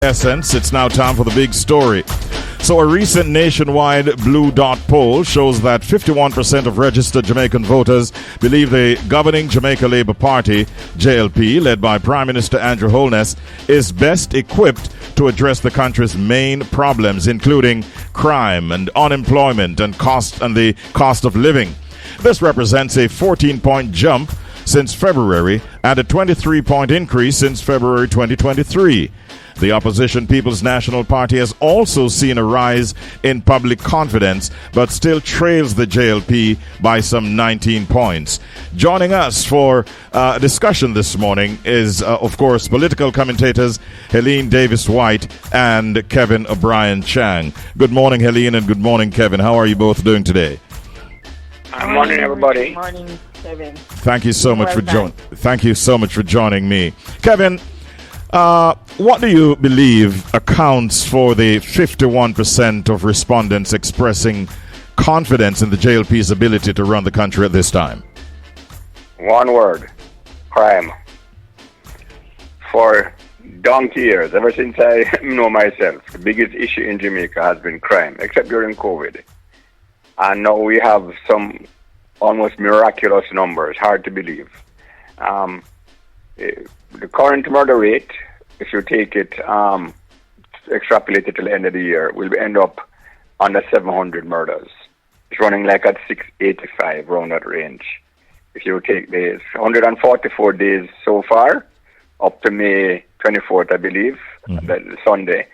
Essence, it's now time for the big story. So, a recent nationwide Blue Dot poll shows that 51% of registered Jamaican voters believe the governing Jamaica Labour Party, JLP, led by Prime Minister Andrew Holness, is best equipped to address the country's main problems, including crime and unemployment and the cost of living. This represents a 14-point jump since February and a 23-point increase since February 2023. The opposition People's National Party has also seen a rise in public confidence, but still trails the JLP by some 19 points. Joining us for a discussion this morning is, of course, political commentators Helene Davis-Whyte and Keven O'Brien Chang. Good morning, Helene, and good morning, Keven. How are you both doing today? Good morning, everybody. Good morning, Keven. Thank you so much Thank you so much for joining me, Keven. What do you believe accounts for the 51% of respondents expressing confidence in the JLP's ability to run the country at this time? One word: crime. For donkey years, ever since I know myself, the biggest issue in Jamaica has been crime, except during COVID. And now we have some almost miraculous numbers, hard to believe. The current murder rate, if you take it, extrapolate it till the end of the year, will end up under 700 murders. It's running like at 685, around that range. If you take the 144 days so far, up to May 24th, I believe, that Sunday.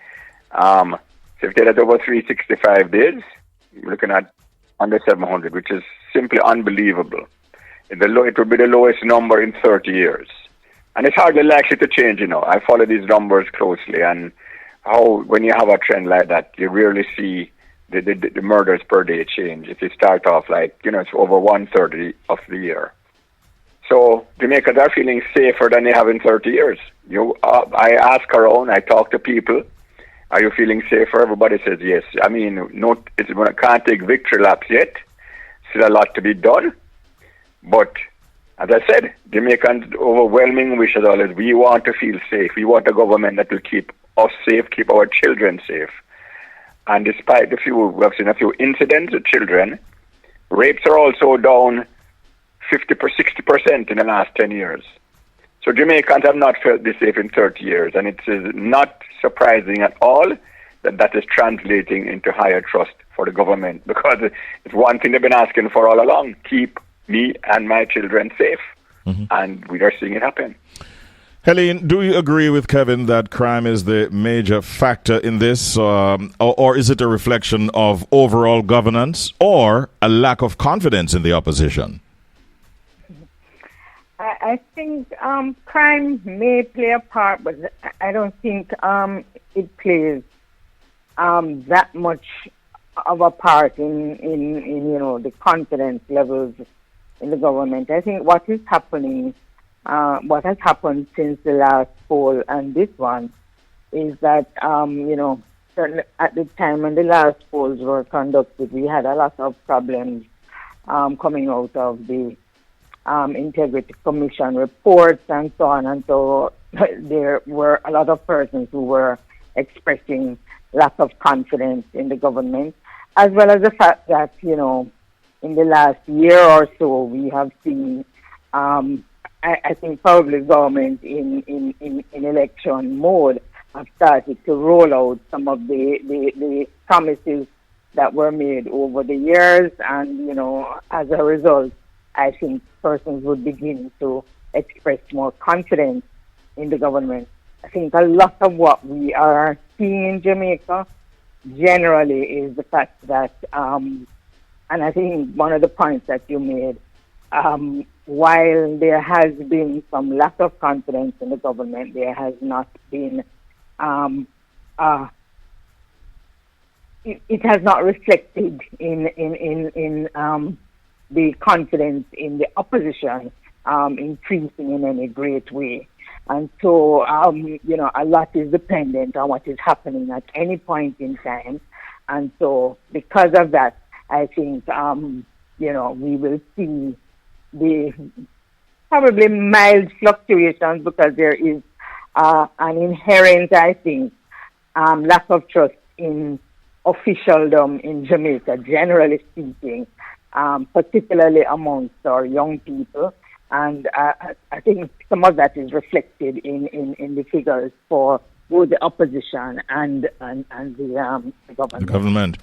So if you take that over 365 days, you're looking at under 700, which is simply unbelievable. It will be the lowest number in 30 years. And it's hardly likely to change, I follow these numbers closely, and how when you have a trend like that, you rarely see the murders per day change. If you start off it's over 1/3 of the year. So Jamaicans are feeling safer than they have in 30 years. I ask around, I talk to people, are you feeling safer? Everybody says yes. I mean, can't take victory laps yet. Still a lot to be done. But as I said, Jamaicans' overwhelming wish is always, we want to feel safe. We want a government that will keep us safe, keep our children safe. And despite we have seen a few incidents with children, rapes are also down 60% in the last 10 years. So Jamaicans have not felt this safe in 30 years, and it is not surprising at all that is translating into higher trust for the government, because it's one thing they've been asking for all along: keep me and my children safe. And we are seeing it happen. Helene, do you agree with Keven that crime is the major factor in this, or is it a reflection of overall governance or a lack of confidence in the opposition? I think crime may play a part, but I don't think it plays that much of a part in the confidence levels in the government. I think what is happening, what has happened since the last poll and this one, is that certainly at the time when the last polls were conducted, we had a lot of problems coming out of the Integrity Commission reports and so on. And so there were a lot of persons who were expressing lack of confidence in the government, as well as the fact that, in the last year or so, we have seen, I think probably government in election mode have started to roll out some of the promises that were made over the years. And, as a result, I think persons would begin to express more confidence in the government. I think a lot of what we are seeing in Jamaica generally is the fact that, and I think one of the points that you made, while there has been some lack of confidence in the government, there has not been, it has not reflected in the confidence in the opposition increasing in any great way. And so, a lot is dependent on what is happening at any point in time. And so, because of that, I think, we will see the probably mild fluctuations, because there is an inherent, I think, lack of trust in officialdom in Jamaica, generally speaking, particularly amongst our young people. And I think some of that is reflected in the figures for both the opposition and the government.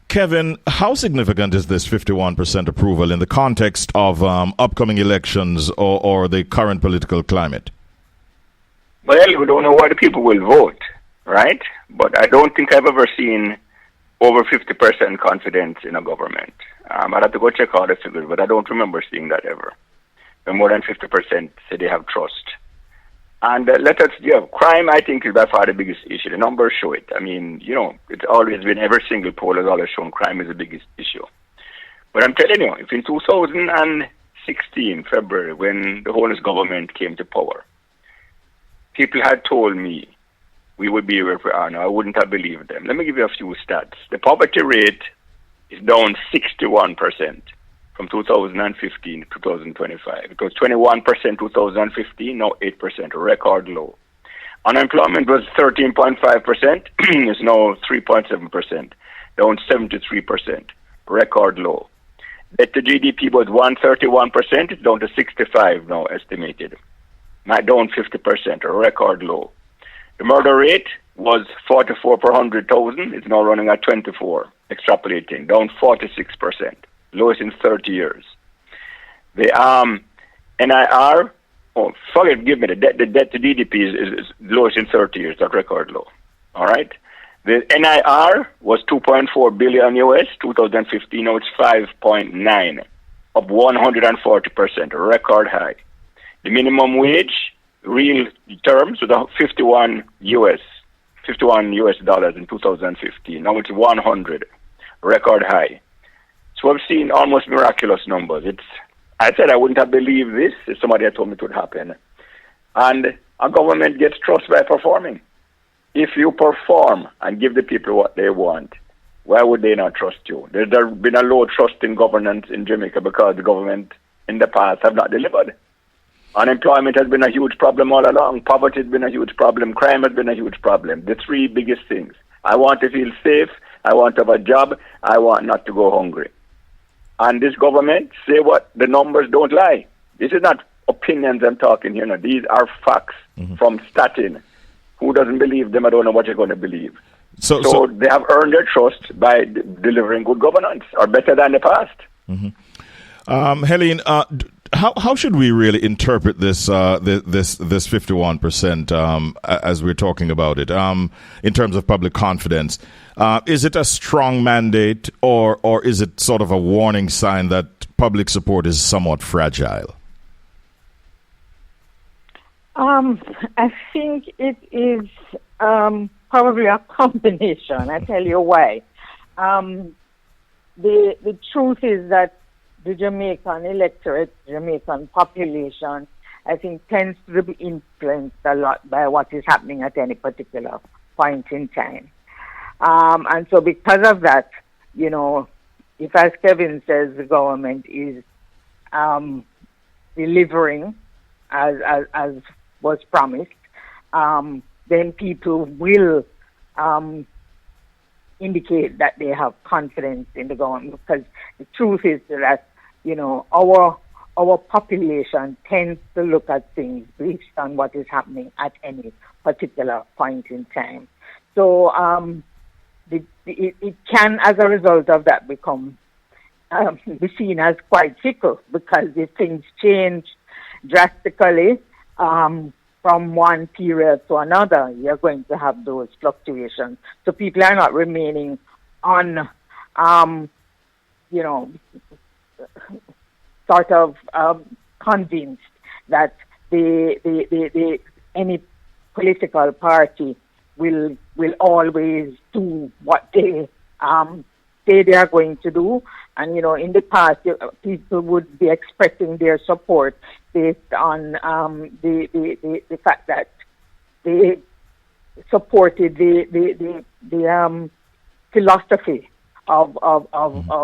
Keven, how significant is this 51% approval in the context of upcoming elections or the current political climate? Well, we don't know why the people will vote, right? But I don't think I've ever seen over 50% confidence in a government. I'd have to go check out the figures, but I don't remember seeing that ever. And more than 50% say they have trust. And crime, I think, is by far the biggest issue. The numbers show it. I mean, it's always been, every single poll has always shown crime is the biggest issue. But I'm telling you, if in 2016, February, when the Holness government came to power, people had told me we would be where we are now, I wouldn't have believed them. Let me give you a few stats. The poverty rate is down 61% from 2015 to 2025. It was 21% 2015, now 8%, a record low. Unemployment was 13.5%, it's now 3.7%, down 73%, record low. Debt to GDP was 131%, it's down to 65 now estimated. Down 50%, a record low. The murder rate was 44 per 100,000. It's now running at 24, extrapolating, down 46%, lowest in 30 years. The NIR, the debt to GDP is lowest in 30 years, that record low. All right? The NIR was 2.4 billion US, 2015, now it's 5.9, up 140%, a record high. The minimum wage, real terms, was 51 US dollars in 2015. Now it's 100, record high. So I've seen almost miraculous numbers. I said I wouldn't have believed this if somebody had told me it would happen. And a government gets trust by performing. If you perform and give the people what they want, why would they not trust you? There's been a low trust in governance in Jamaica because the government in the past have not delivered. Unemployment has been a huge problem all along. Poverty has been a huge problem. Crime has been a huge problem. The three biggest things. I want to feel safe. I want to have a job. I want not to go hungry. And this government say what the numbers don't lie. This is not opinions I'm talking here. No. These are facts from Statin. Who doesn't believe them? I don't know what you're going to believe. So they have earned their trust by delivering good governance, or better than the past. Helene, how should we really interpret this 51% as we're talking about it in terms of public confidence? Is it a strong mandate, or is it sort of a warning sign that public support is somewhat fragile? I think it is probably a combination. I tell you why. The truth is that the Jamaican electorate, Jamaican population, I think tends to be influenced a lot by what is happening at any particular point in time. And so because of that, if, as Keven says, the government is delivering as was promised, then people will indicate that they have confidence in the government, because the truth is that our population tends to look at things based on what is happening at any particular point in time. So it can, as a result of that, become be seen as quite fickle, because if things change drastically from one period to another, you're going to have those fluctuations. So people are not remaining on, sort of convinced that any political party will always do what they say they are going to do. And, in the past, people would be expressing their support based on the fact that they supported the philosophy of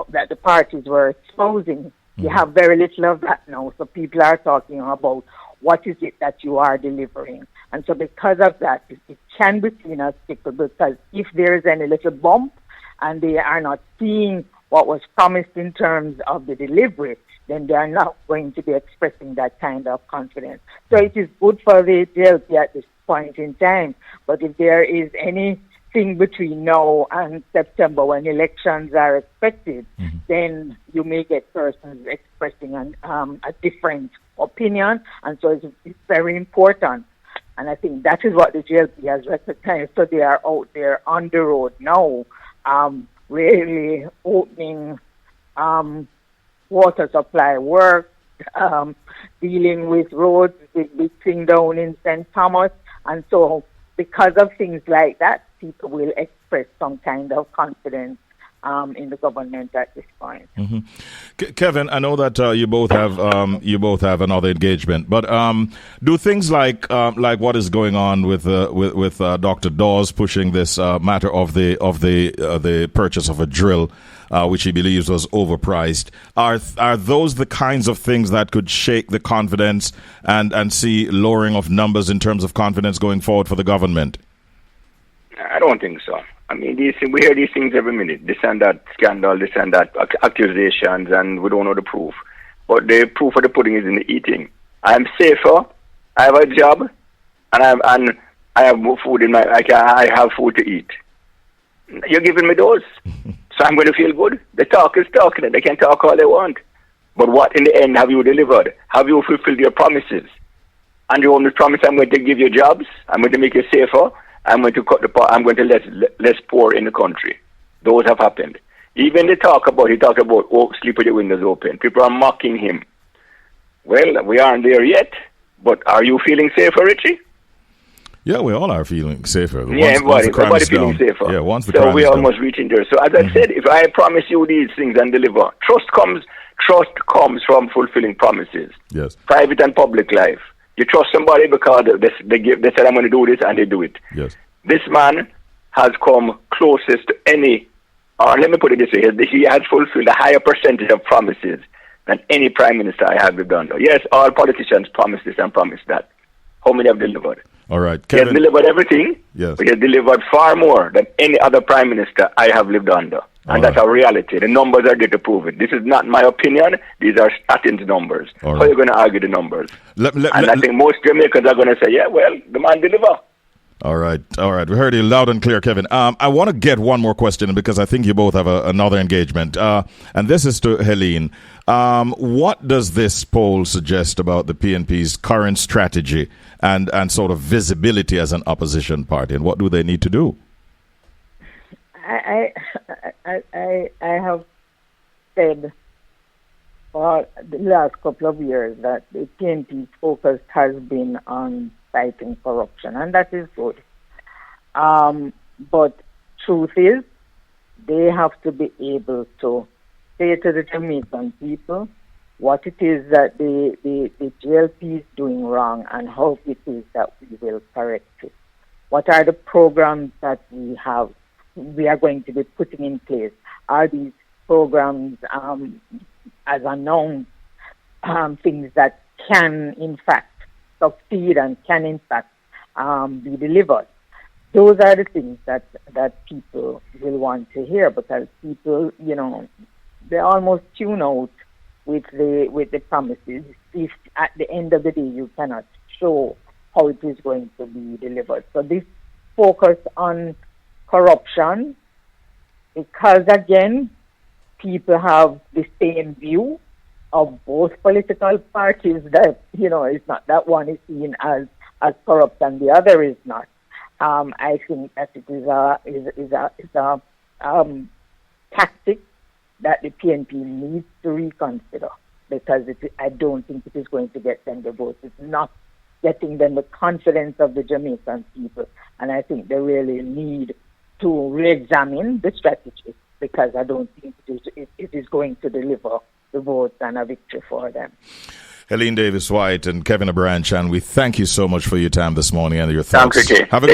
that the parties were exposing. You have very little of that now, so people are talking about what is it that you are delivering. And so because of that, it can be seen as fickle, because if there is any little bump and they are not seeing what was promised in terms of the delivery, then they are not going to be expressing that kind of confidence. So it is good for the JLP at this point in time, but if there is anything between now and September when elections are expected, then you may get persons expressing a different opinion, and so it's very important. And I think that is what the JLP has recognized. So they are out there on the road now, really opening water supply work, dealing with roads, with big thing down in St. Thomas. And so because of things like that, people will express some kind of confidence in the government at this point. Keven, I know that you both have another engagement, but do things like what is going on with Dr. Dawes pushing this matter of the purchase of a drill, which he believes was overpriced, are those the kinds of things that could shake the confidence and see lowering of numbers in terms of confidence going forward for the government? I don't think so. I mean, we hear these things every minute, this and that scandal, this and that accusations, and we don't know the proof. But the proof of the pudding is in the eating. I'm safer. I have a job, and I have more food in I have food to eat. You're giving me those, so I'm going to feel good. The talk is talking, and they can talk all they want. But what in the end have you delivered? Have you fulfilled your promises? And you only promise I'm going to give you jobs. I'm going to make you safer. I'm going to cut the I'm going to less poor in the country. Those have happened. Even he talked about sleep with the windows open. People are mocking him. Well, we aren't there yet, but are you feeling safer, Richie? Yeah, we all are feeling safer. Everybody feeling safer. Yeah, once the so crime we're is done. almost reaching there. So as I said, if I promise you these things and deliver, trust comes from fulfilling promises. Yes. Private and public life. You trust somebody because they said I'm going to do this and they do it. Yes. This man has come closest to any, or let me put it this way, he has fulfilled a higher percentage of promises than any prime minister I have done. Yes, all politicians promise this and promise that. How many have delivered? All right, Keven, he has delivered everything, yes, but he has delivered far more than any other prime minister I have lived under. And that's a reality. The numbers are there to prove it. This is not my opinion. These are Statins numbers. How are you going to argue the numbers? I think most Jamaicans are going to say, yeah, well, the man deliver. All right. We heard you loud and clear, Keven. I want to get one more question because I think you both have another engagement. And this is to Helene. What does this poll suggest about the PNP's current strategy and sort of visibility as an opposition party? And what do they need to do? I have said for the last couple of years that the PNP's focus has been on fighting corruption, and that is good. But truth is, they have to be able to say to the Jamaican people what it is that the JLP is doing wrong and how it is that we will correct it. What are the programs that we are going to be putting in place? Are these programs, as announced, things that can, in fact, succeed and can, in fact, be delivered? Those are the things that people will want to hear, because people, they almost tune out with the promises if at the end of the day you cannot show how it is going to be delivered. So this focus on corruption, because again, people have the same view of both political parties that, it's not that one is seen as corrupt and the other is not. I think that it is a tactic that the PNP needs to reconsider, because I don't think it is going to get them the votes. It's not getting them the confidence of the Jamaican people, and I think they really need to re-examine the strategy, because I don't think it is going to deliver the votes and a victory for them. Helene Davis-Whyte and Keven Chang, we thank you so much for your time this morning and your thoughts. Thank you. Have a good